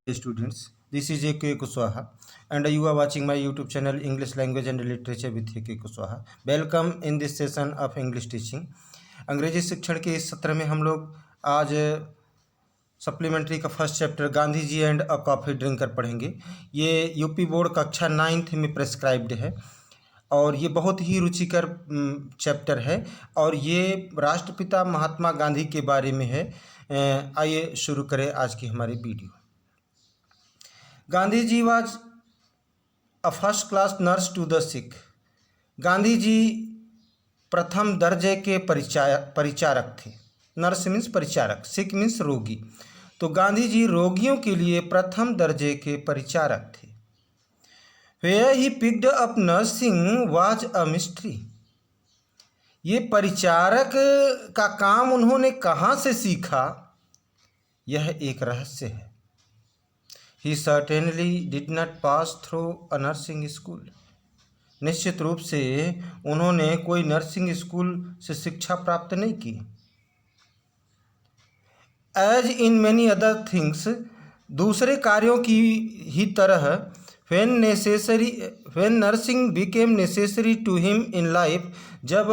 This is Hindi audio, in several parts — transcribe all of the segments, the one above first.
Students, this is A.K. Kuswaha and you are watching my YouTube channel English Language and Literature with A.K. Kuswaha. Welcome in this session of English teaching. अंग्रेजी शिक्षण के इस सत्र में हम लोग आज सप्लीमेंट्री का first chapter Gandhi ji and a coffee drinker पढ़ेंगे। ये यूपी बोर्ड कक्षा 9th में प्रेस्क्राइब्ड है और ये बहुत ही रुचिकर चैप्टर है और ये राष्ट्रपिता महात्मा गांधी के बारे में है। आइए शुरू करें आज की हमारी video. Gandhi ji was a first class nurse to the sick. Gandhi ji प्रथम दर्जे के परिचारक थे। नर्स मीन्स परिचारक, सिक मीन्स रोगी। तो गांधी जी रोगियों के लिए प्रथम दर्जे के परिचारक थे। Where he picked up nursing was a mystery. ये परिचारक का काम उन्होंने कहाँ से सीखा, यह एक रहस्य है। He certainly did not pass through a nursing school. निश्चित रूप से उन्होंने कोई नर्सिंग स्कूल से शिक्षा प्राप्त नहीं की। As in many other things, दूसरे कार्यों की ही तरह when nursing became necessary to him in life, जब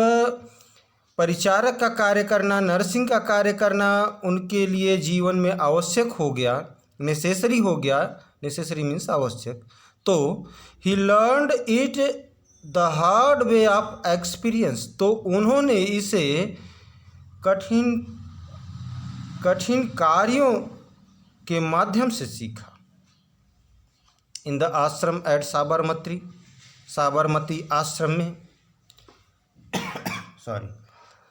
परिचारक का कार्य करना, नर्सिंग का कार्य करना उनके लिए जीवन में आवश्यक हो गया, नेसेसरी हो गया, नेसेसरी मीन्स आवश्यक, तो he learned it the hard way of experience. तो उन्होंने इसे कठिन कार्यों के माध्यम से सीखा। In the ashram at Sabarmati आश्रम में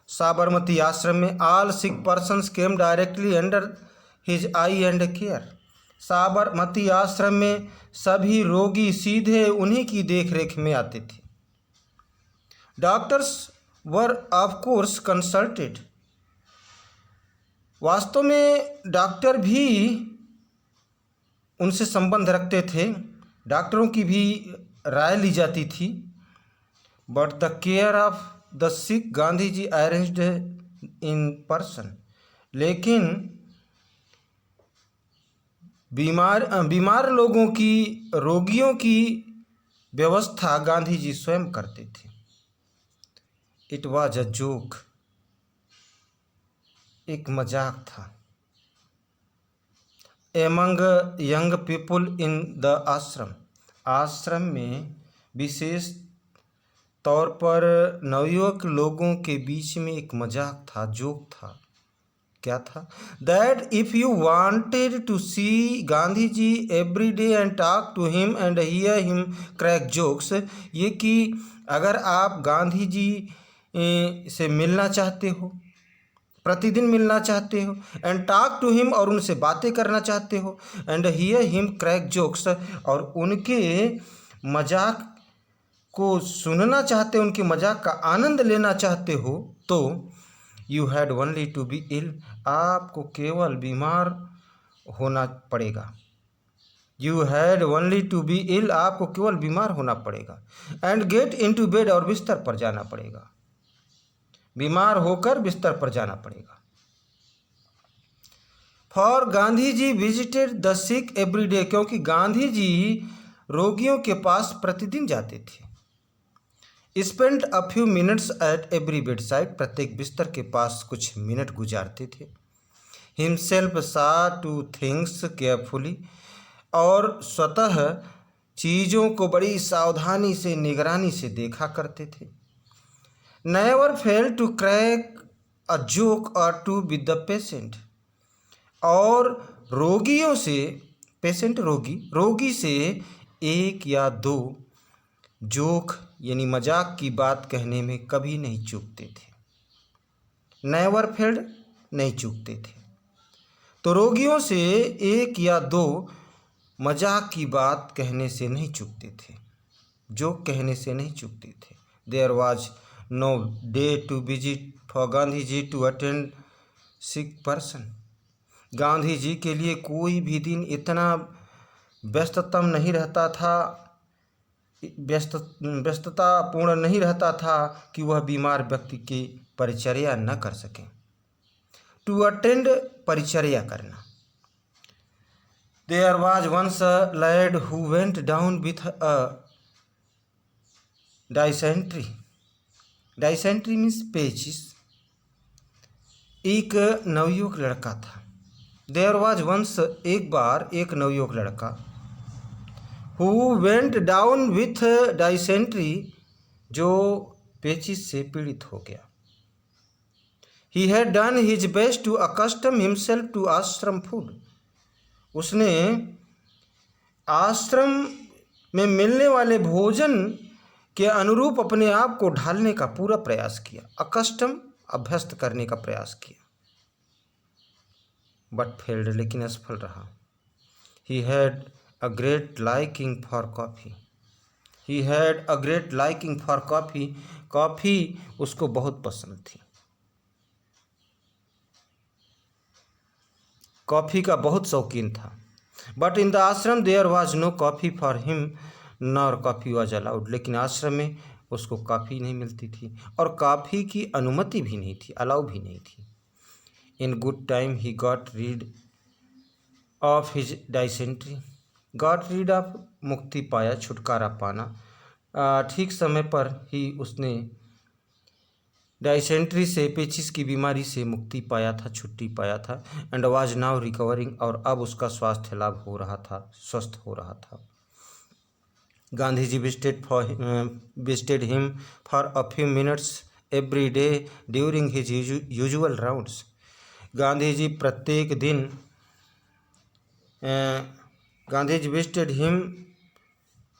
साबरमती आश्रम में all sick persons came directly under his eye and care. Sabarmati आश्रम में सभी रोगी सीधे उन्हीं की देखरेख में आते थे। Doctors were of course consulted. वास्तव में डॉक्टर भी उनसे संबंध रखते थे, डॉक्टरों की भी राय ली जाती थी। But the care of the sick Gandhi ji arranged in person. लेकिन बीमार लोगों की, रोगियों की व्यवस्था गांधी जी स्वयं करते थे। इट वाज अ जोक, एक मजाक था। Among young people in the आश्रम में विशेष तौर पर नवयुवक लोगों के बीच में एक मजाक था, जोक था। क्या था? That if you wanted to see Gandhi ji every day and talk to him and hear him crack jokes. ये कि अगर आप गांधी जी से मिलना चाहते हो, प्रतिदिन मिलना चाहते हो, एंड टॉक टू हिम और उनसे बातें करना चाहते हो, and hear him crack jokes और उनके मजाक को सुनना चाहते हो, उनके मजाक का आनंद लेना चाहते हो, तो you had only to be ill. आपको केवल बीमार होना पड़ेगा। You had only to be ill, आपको केवल बीमार होना पड़ेगा। And get into bed, और बिस्तर पर जाना पड़ेगा, बीमार होकर बिस्तर पर जाना पड़ेगा। For Gandhi ji visited the sick every day, क्योंकि गांधी जी रोगियों के पास प्रतिदिन जाते थे। Spend a few minutes at every bedside, प्रत्येक बिस्तर के पास कुछ मिनट गुजारते थे। हिमसेल्फ सा टू थिंग्स केयरफुली, और स्वतः चीज़ों को बड़ी सावधानी से, निगरानी से देखा करते थे। Never fail to crack a joke or two with the patient, और रोगियों से, पेशेंट रोगी से एक या दो जोक यानी मजाक की बात कहने में कभी नहीं चूकते थे। नेवर फेल्ड, नहीं चूकते थे। तो रोगियों से एक या दो मजाक की बात कहने से नहीं चूकते थे, जोक कहने से नहीं चूकते थे। There was no day to visit for Gandhi ji to attend sick person. Gandhi ji के लिए कोई भी दिन इतना व्यस्ततापूर्ण नहीं रहता था कि वह बीमार व्यक्ति की परिचर्या न कर सकें। टू अटेंड, परिचर्या करना। There was once a lad who went down with a dysentery. Dysentery means पेचिस. एक नवयुवक लड़का था. There was once, एक बार एक नवयुवक लड़का, who went down with dysentery, जो पेचिस से पीड़ित हो गया. He had done his best to accustom himself to ashram food. उसने आश्रम में मिलने वाले भोजन के अनुरूप अपने आप को ढालने का पूरा प्रयास किया. अकस्टम, अभ्यस्त करने का प्रयास किया. बट फेल्ड, लेकिन असफल रहा. He had a great liking for coffee. He had a great liking for coffee. Coffee उसको बहुत पसंद थी. कॉफ़ी का बहुत शौकीन था. But in the ashram there was no coffee for him nor coffee was allowed. लेकिन आश्रम में उसको कॉफ़ी नहीं मिलती थी और कॉफ़ी की अनुमति भी नहीं थी, अलाउ भी नहीं थी. In good time he got read of his dysentery. Got read of, मुक्ति पाया, छुटकारा पाना. ठीक समय पर ही उसने डाइसेंट्री से, पेचिस की बीमारी से मुक्ति पाया था, छुट्टी पाया था. एंड वाज नाउ रिकवरिंग, और अब उसका स्वास्थ्य लाभ हो रहा था, स्वस्थ हो रहा था. Gandhi ji visited him for a few minutes every day during his usual rounds. Gandhi ji प्रत्येक दिन Gandhi ji visited him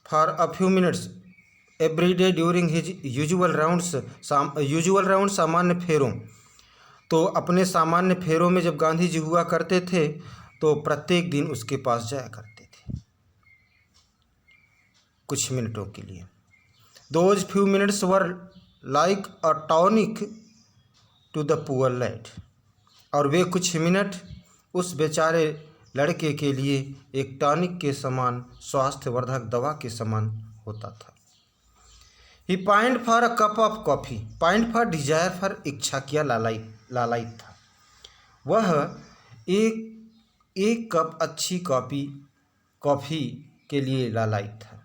for a few minutes every day during his usual rounds. Usual round सामान्य फेरों. तो अपने सामान्य फेरों में जब गांधी जी हुआ करते थे तो प्रत्येक दिन उसके पास जाया करते थे कुछ मिनटों के लिए. Those few minutes were like a tonic to the poor lad. और वे कुछ मिनट उस बेचारे लड़के के लिए एक टॉनिक के समान, स्वास्थ्यवर्धक दवा के समान होता था. He pined for a cup of coffee. Pined for desire, for इच्छा किया, लालायित था. वह एक कप अच्छी कॉफ़ी के लिए लालायित था.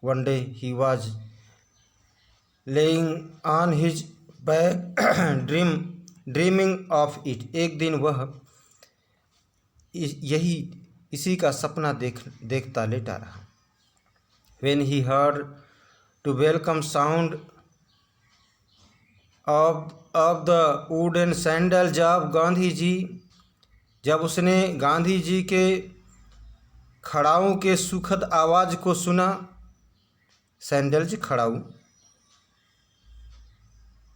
One day he was lying on his back dreaming of it. एक दिन वह इसी का सपना देखता लेटा रहा. When he heard to welcome sound of the wooden sandals of Gandhi ji. जब उसने गांधी जी के खड़ाऊ के सुखद आवाज़ को सुना. सैंडल्स, खड़ाऊ.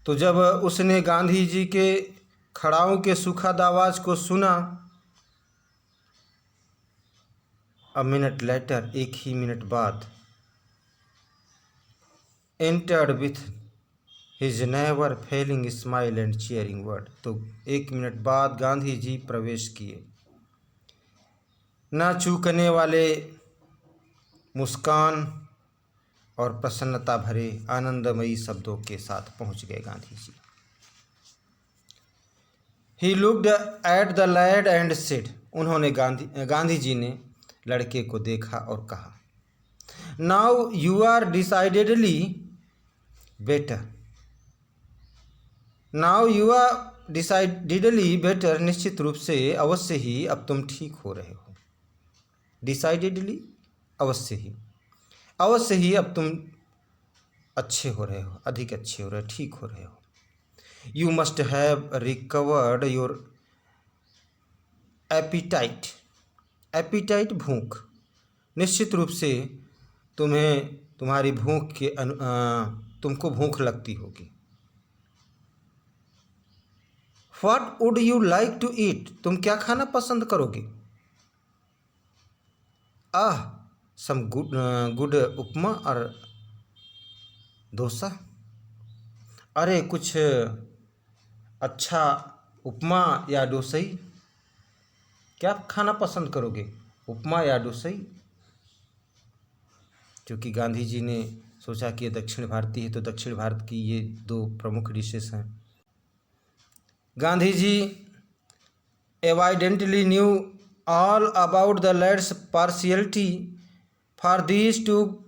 तो जब उसने गांधी जी के खड़ाऊ के सुखद आवाज़ को सुना, अ मिनट लेटर, एक ही मिनट बाद, entered with his never failing smile and cheering word. तो एक मिनट बाद गांधी जी प्रवेश किए, न चूकने वाले मुस्कान और प्रसन्नता भरे आनंदमयी शब्दों के साथ पहुंच गए Gandhi ji. He looked at the lad and said. उन्होंने गांधी जी ने लड़के को देखा और कहा, Now you are decidedly better. Now you are decidedly better. निश्चित रूप से, अवश्य ही अब तुम ठीक हो रहे हो. Decidedly, अवश्य ही अब तुम अच्छे हो रहे हो, अधिक अच्छे हो रहे हो, ठीक हो रहे हो. You must have recovered your appetite. Appetite, भूख. निश्चित रूप से तुम्हारी भूख के तुमको भूख लगती होगी. What would you like to eat? तुम क्या खाना पसंद करोगे? some good उपमा और डोसा. अरे कुछ अच्छा उपमा या डोसई. क्या खाना पसंद करोगे, उपमा या डोसई? क्योंकि गांधी जी ने सोचा कि ये दक्षिण भारतीय है तो दक्षिण भारत की ये दो प्रमुख डिशेस हैं. Gandhi ji evidently knew all about the lad's partiality for these two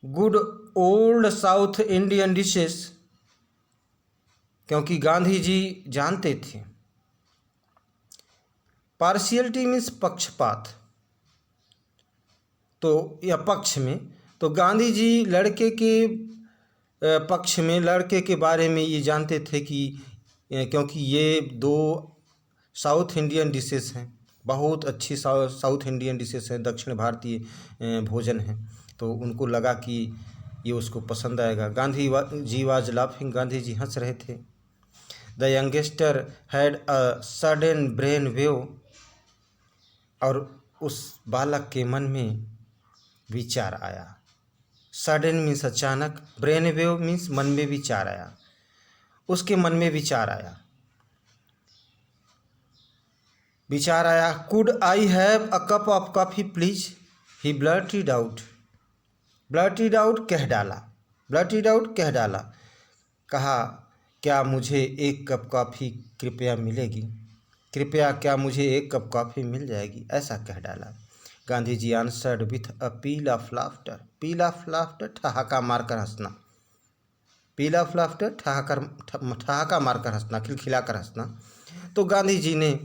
good old South Indian dishes, क्योंकि गांधी जी जानते थे पार्शियलिटी मीन्स पक्षपात, तो या पक्ष में, तो गांधी जी लड़के के पक्ष में, लड़के के बारे में ये जानते थे कि क्योंकि ये दो साउथ इंडियन डिशेस हैं, बहुत अच्छी साउथ इंडियन डिशेस हैं, दक्षिण भारतीय भोजन है, तो उनको लगा कि ये उसको पसंद आएगा। गांधी जी वाज लाफिंग, गांधी जी हंस रहे थे। The youngster had a sudden brain wave, और उस बालक के मन में विचार आया। सडन मीन्स अचानक, ब्रेन वेव मीन्स मन में विचार आया, उसके मन में विचार आया। विचार आया, could I have a cup of coffee please, he blurted out. Blurted out कह डाला, ब्लर्टेड आउट कह डाला, कहा क्या मुझे एक कप कॉफ़ी कृपया मिलेगी, कृपया क्या मुझे एक कप कॉफ़ी मिल जाएगी, ऐसा कह डाला। Gandhi ji answered with a peal of laughter, peal of laughter ठहाका मारकर हंसना, पील ऑफ लाफ्टर ठहाका मारकर हंसना, खिलखिलाकर हंसना। तो गांधी जी ने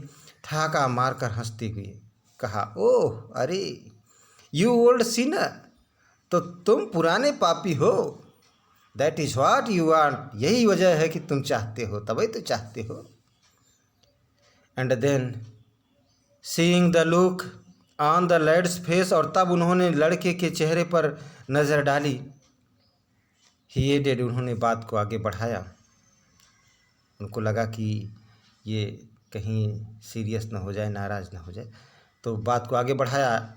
ठहाका मारकर हंसते हुए कहा, ओह अरे यू ओल्ड सिनर, तो तुम पुराने पापी हो, that is what you want, यही वजह है कि तुम चाहते हो, तभी तो चाहते हो। And then seeing the look on the lad's face, और तब उन्होंने लड़के के चेहरे पर नज़र डाली। ही एडेड, उन्होंने बात को आगे बढ़ाया, उनको लगा कि ये कहीं सीरियस ना हो जाए, नाराज़ ना हो जाए, तो बात को आगे बढ़ाया।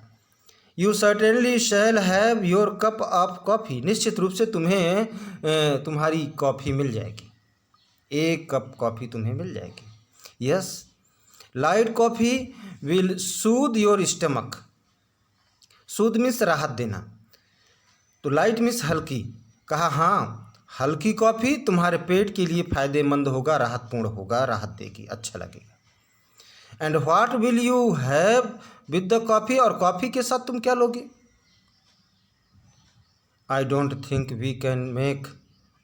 You certainly shall have your cup of coffee, निश्चित रूप से तुम्हें तुम्हारी कॉफ़ी मिल जाएगी, एक कप कॉफ़ी तुम्हें मिल जाएगी। Yes, light coffee will Sood your stomach, Sood means राहत देना, तो लाइट मीन्स हल्की, कहा हाँ हल्की कॉफ़ी तुम्हारे पेट के लिए फ़ायदेमंद होगा, राहतपूर्ण होगा, राहत देगी, अच्छा लगेगा। And what will you have with the coffee, और कॉफ़ी के साथ तुम क्या लोगे। I don't think we can make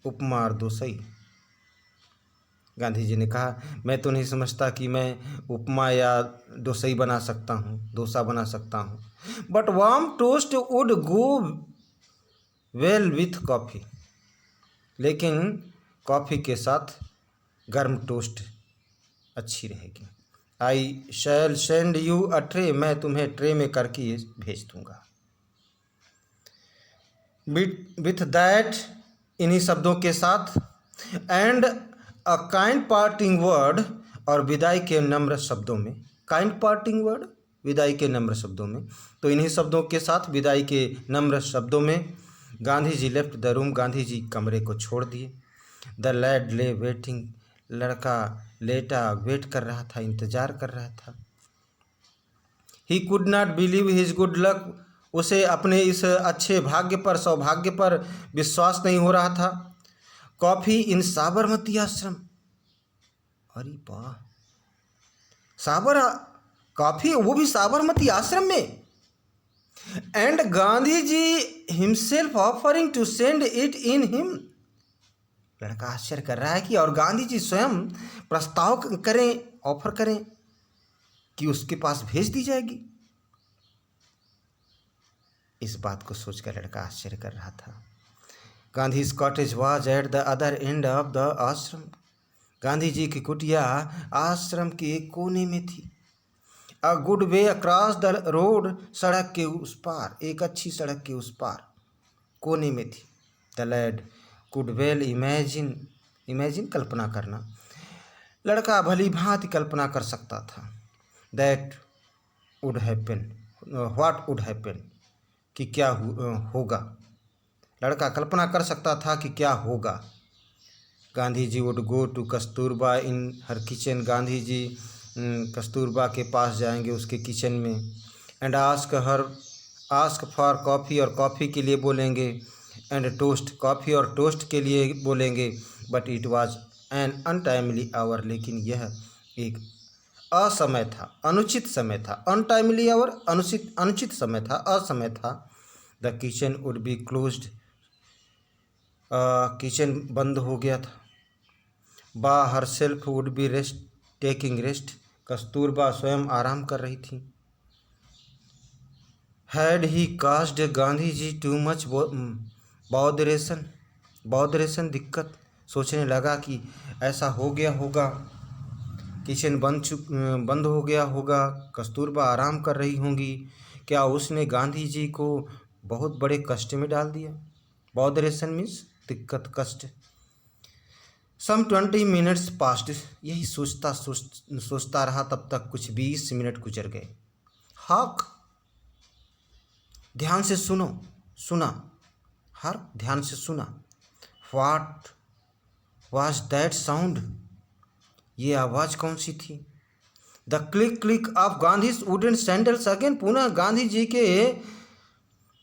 upma और दोसई, गांधी जी ने कहा मैं तो नहीं समझता कि मैं उपमा या डोसई बना सकता हूँ, डोसा बना सकता हूँ, but warm toast would go well with coffee, लेकिन कॉफ़ी के साथ गर्म टोस्ट अच्छी रहेगी। आई शैल सेंड यू अ ट्रे, मैं तुम्हें ट्रे में करके भेज दूँगा। विथ दैट, इन्हीं शब्दों के साथ, and a kind parting word, और विदाई के नम्र शब्दों में, काइंड पार्टिंग वर्ड विदाई के नम्र शब्दों में, तो इन्हीं शब्दों के साथ विदाई के नम्र शब्दों में Gandhi ji left the room, Gandhi ji कमरे को छोड़ दिए। द लैड ले वेटिंग, लड़का लेटा वेट कर रहा था, इंतजार कर रहा था। He could not believe his good luck, उसे अपने इस अच्छे भाग्य पर, सौभाग्य पर विश्वास नहीं हो रहा था। कॉफ़ी इन साबरमती आश्रम, अरे वाह, कॉफ़ी वो भी साबरमती आश्रम में, and Gandhi ji himself offering to send it in him. लड़का आश्चर्य कर रहा है कि और गांधी जी स्वयं प्रस्ताव करें, ऑफर करें कि उसके पास भेज दी जाएगी। इस बात को सोचकर लड़का आश्चर्य कर रहा था। Gandhi's cottage was at the other end of the आश्रम, गांधी जी की कुटिया आश्रम के एक कोने में थी। A good way across the road, सड़क के उस पार, एक अच्छी सड़क के उस पार कोने में थी। The lad could well imagine, imagine कल्पना करना, लड़का भली भांति कल्पना कर सकता था। That would happen, what would happen, कि क्या होगा, लड़का कल्पना कर सकता था कि क्या होगा। Gandhi ji would go to Kasturba in her kitchen, Gandhi ji Kasturba के पास जाएंगे, उसके किचन में। एंड आस्क फॉर कॉफ़ी, और कॉफ़ी के लिए बोलेंगे। एंड टोस्ट, कॉफ़ी और टोस्ट के लिए बोलेंगे। But it was an untimely hour, लेकिन यह एक असमय था, अनुचित समय था, अनटाइमली और अनुचित समय था, असमय था। The kitchen would be closed, kitchen बंद हो गया था। Ba herself would be taking rest, Kasturba स्वयं आराम कर रही थी। Had he caused Gandhi ji too much botheration, दिक्कत, सोचने लगा कि ऐसा हो गया होगा, किचन बंद हो गया होगा, कस्तूरबा आराम कर रही होंगी, क्या उसने गांधी जी को बहुत बड़े कष्ट में डाल दिया। बॉदरेशन मीन्स दिक्कत, कष्ट। सम 20 मिनट्स पास्ट, यही सोचता रहा तब तक कुछ 20 मिनट गुजर गए। हाक, ध्यान से सुना। हर, ध्यान से सुना। व्हाट वाज दैट साउंड, ये आवाज़ कौन सी थी। The click of Gandhi's wooden sandals again, पुनः गांधी जी के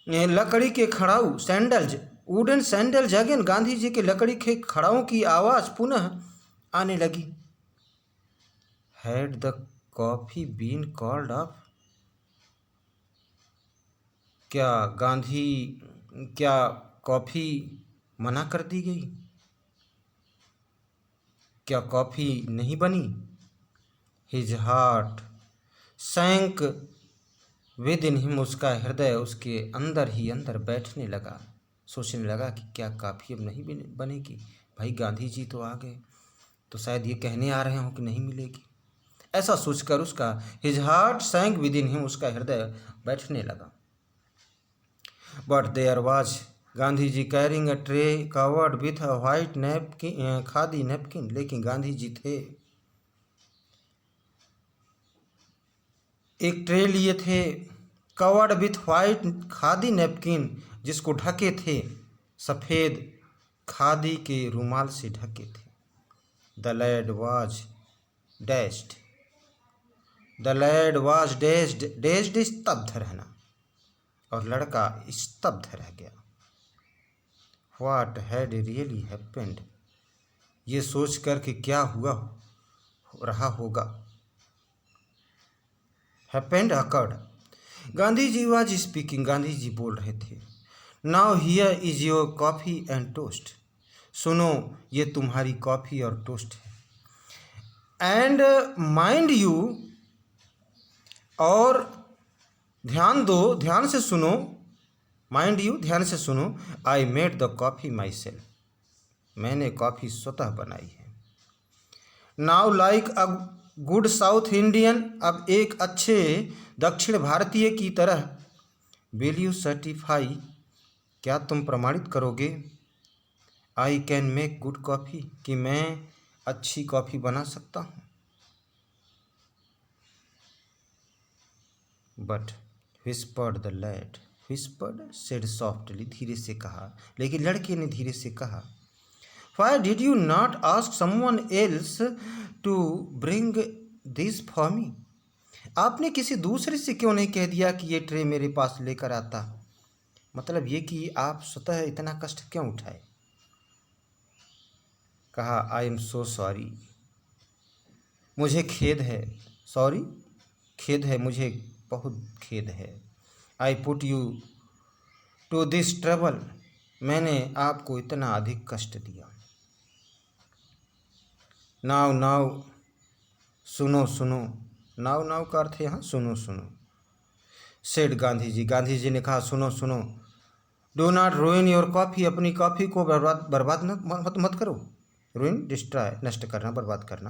लकड़ी के खड़ाऊ, sandals, wooden sandals again, Gandhi ji के लकड़ी के खड़ाऊ की आवाज़ पुनः आने लगी। Had the coffee been called up, क्या कॉफ़ी मना कर दी गई, क्या कॉफ़ी नहीं बनी। His heart sank within him, उसका हृदय उसके अंदर ही अंदर बैठने लगा। सोचने लगा कि क्या कॉफ़ी अब नहीं बनेगी। भाई गांधी जी तो आ गए, तो शायद ये कहने आ रहे हों कि नहीं मिलेगी। ऐसा सोचकर उसका his heart sank within him, उसका हृदय बैठने लगा। But there was Gandhi ji carrying a tray covered with a white napkin, khadi napkin, लेकिन गांधी जी थे, एक ट्रे लिए थे, covered with white khadi napkin, जिसको ढके थे, सफ़ेद खादी के रुमाल से ढके थे। The lad was dashed, dazed स्तब्ध रहना, और लड़का स्तब्ध रह गया। व्हाट हैड रियली हैपेंड, ये सोच कर कि क्या हुआ रहा होगा। Happened occurred, Gandhi ji was speaking, Gandhi ji बोल रहे थे। Now here is your coffee and toast, सुनो ये तुम्हारी कॉफ़ी और टोस्ट है। एंड माइंड यू, और ध्यान दो, ध्यान से सुनो, माइंड यू, ध्यान से सुनो। I made the coffee my self, मैंने कॉफ़ी स्वतः बनाई है। Now like a good south Indian, अब एक अच्छे दक्षिण भारतीय की तरह। विल यू सर्टिफाई, क्या तुम प्रमाणित करोगे। I can make good coffee, कि मैं अच्छी कॉफ़ी बना सकता हूँ। But whispered the lad, whispered said softly, धीरे से कहा, लेकिन लड़के ने धीरे से कहा। Why did you not ask someone else to bring this for me? आपने किसी दूसरे से क्यों नहीं कह दिया कि ये ट्रे मेरे पास लेकर आता। मतलब ये कि आप स्वतः इतना कष्ट क्यों उठाए। कहा आई एम सो सॉरी, मुझे खेद है। सॉरी, खेद है, मुझे बहुत खेद है। I put you to this trouble, मैंने आपको इतना अधिक कष्ट दिया। नाउ सुनो, नाउ का अर्थ है यहाँ सुनो। सेड गांधी जी ने कहा सुनो। डो नॉट रूइन योर कॉफ़ी, अपनी कॉफ़ी को बर्बाद मत करो। रूइन डिस्ट्रॉय, नष्ट करना, बर्बाद करना।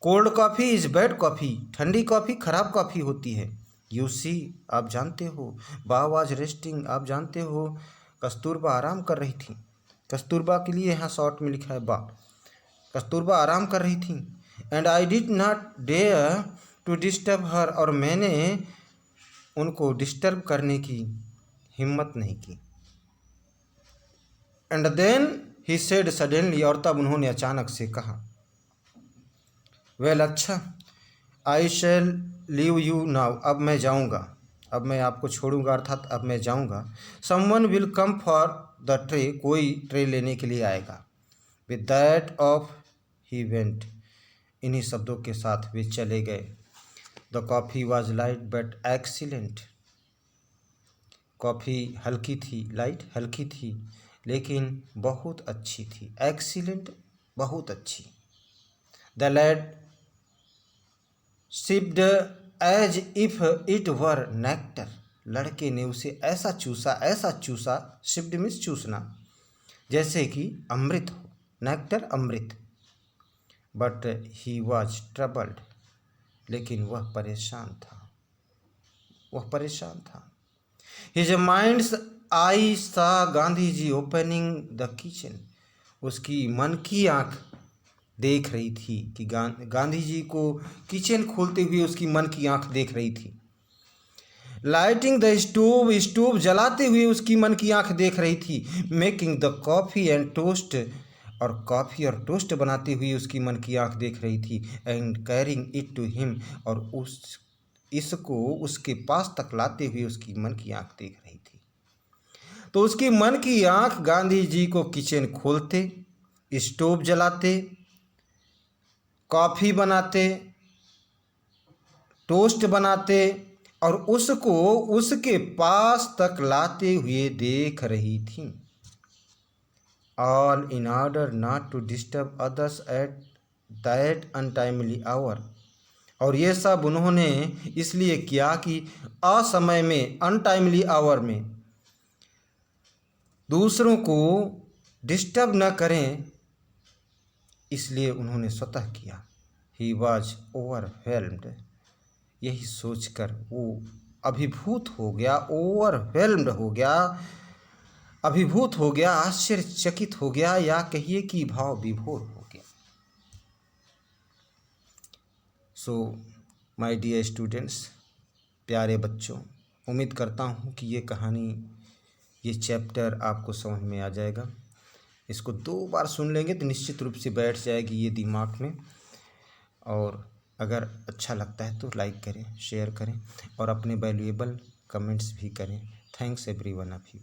Cold coffee is bad coffee, ठंडी कॉफ़ी खराब कॉफ़ी होती है। यू सी, आप जानते हो। बा वाज रेस्टिंग, आप जानते हो। कस्तूरबा आराम कर रही थी। कस्तूरबा के लिए यहाँ शॉर्ट में लिखा है बा। कस्तूरबा आराम कर रही थी। And I did not dare to disturb her, और मैंने उनको डिस्टर्ब करने की हिम्मत नहीं की। And then he said suddenly, और तब उन्होंने अचानक से कहा। वेल, अच्छा, I shall leave you now, अब मैं जाऊँगा, अब मैं आपको छोड़ूंगा, अर्थात अब मैं जाऊँगा। Someone will come for the tray, कोई ट्रे लेने के लिए आएगा। With that of he went, इन्हीं शब्दों के साथ वे चले गए। The coffee was light but excellent. Coffee हल्की थी, लाइट हल्की थी, लेकिन बहुत अच्छी थी। एक्सीलेंट बहुत अच्छी। The lad sipped as if it were nectar. लड़के ने उसे ऐसा चूसा, सिप्ड मीन्स चूसना, जैसे कि अमृत हो, नेक्टर अमृत। बट ही वॉज ट्रबल्ड, लेकिन वह परेशान था। His mind's eye saw Gandhi ji opening the kitchen. उसकी मन की आंख देख रही थी कि गांधी जी को किचन खोलते हुए उसकी मन की आंख देख रही थी। लाइटिंग द स्टोव जलाते हुए उसकी मन की आंख देख रही थी। Making the coffee and toast, और कॉफ़ी और टोस्ट बनाते हुए उसकी मन की आंख देख रही थी। And carrying it to him, और इसको उसके पास तक लाते हुए उसकी मन की आंख देख रही थी। तो उसकी मन की आंख गांधी जी को किचन खोलते, स्टोव जलाते, कॉफ़ी बनाते, टोस्ट बनाते और उसको उसके पास तक लाते हुए देख रही थी। All in order not to disturb others at that untimely hour. और ये सब उन्होंने इसलिए किया कि असमय में, अनटाइमली आवर में दूसरों को डिस्टर्ब न करें, इसलिए उन्होंने स्वतः किया। He was overwhelmed. यही सोचकर वो अभिभूत हो गया, ओवरवेल्म्ड हो गया, अभिभूत हो गया, आश्चर्यचकित हो गया, या कहिए कि भाव विभोर हो गया। सो माय डियर स्टूडेंट्स, प्यारे बच्चों, उम्मीद करता हूँ कि ये कहानी, ये चैप्टर आपको समझ में आ जाएगा। इसको 2 बार सुन लेंगे तो निश्चित रूप से बैठ जाएगी ये दिमाग में। और अगर अच्छा लगता है तो लाइक करें, शेयर करें और अपने वैल्यूएबल कमेंट्स भी करें। Thanks everyone of you.